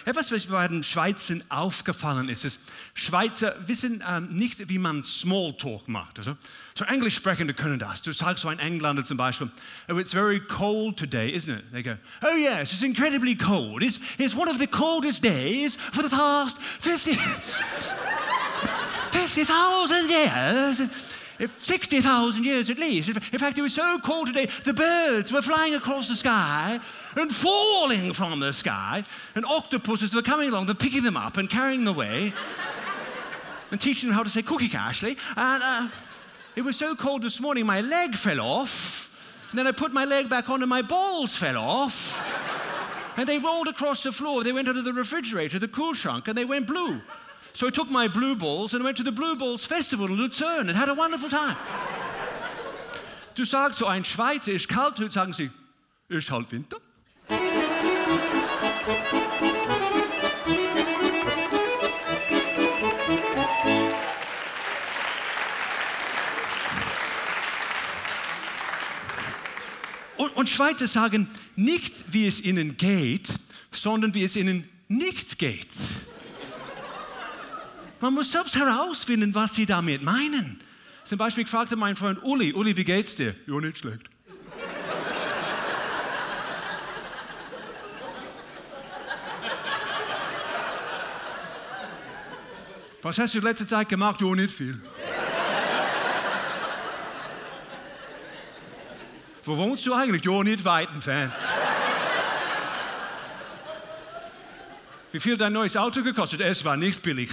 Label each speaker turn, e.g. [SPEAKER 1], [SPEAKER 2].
[SPEAKER 1] Etwas, was bei den Schweizern aufgefallen ist, ist, Schweizer wissen nicht, wie man Smalltalk macht. Also, so Englischsprechende können das. Du sagst so ein Engländer zum Beispiel, oh, it's very cold today, isn't it? They go, oh yes, it's incredibly cold. It's one of the coldest days for the past 50,000 years. 60,000 years at least. In fact, it was so cold today, the birds were flying across the sky and falling from the sky, and octopuses were coming along, they're picking them up and carrying them away and teaching them how to say cookie cashly. And it was so cold this morning, my leg fell off, and then I put my leg back on and my balls fell off, and they rolled across the floor. They went under the refrigerator, the cool trunk, and they went blue. So I took my blue balls and went to the Blue Balls Festival in Luzern and had a wonderful time. Du sagst so, ein Schweizer ist kalt, und sagen sie, ist halt Winter. Und Schweizer sagen nicht, wie es ihnen geht, sondern wie es ihnen nicht geht. Man muss selbst herausfinden, was sie damit meinen. Zum Beispiel fragte mein Freund Uli, wie geht's dir? Ja, nicht schlecht. Was hast du in letzter Zeit gemacht? Ja, nicht viel. Wo wohnst du eigentlich? Ja, nicht weit entfernt. Wie viel dein neues Auto gekostet? Es war nicht billig.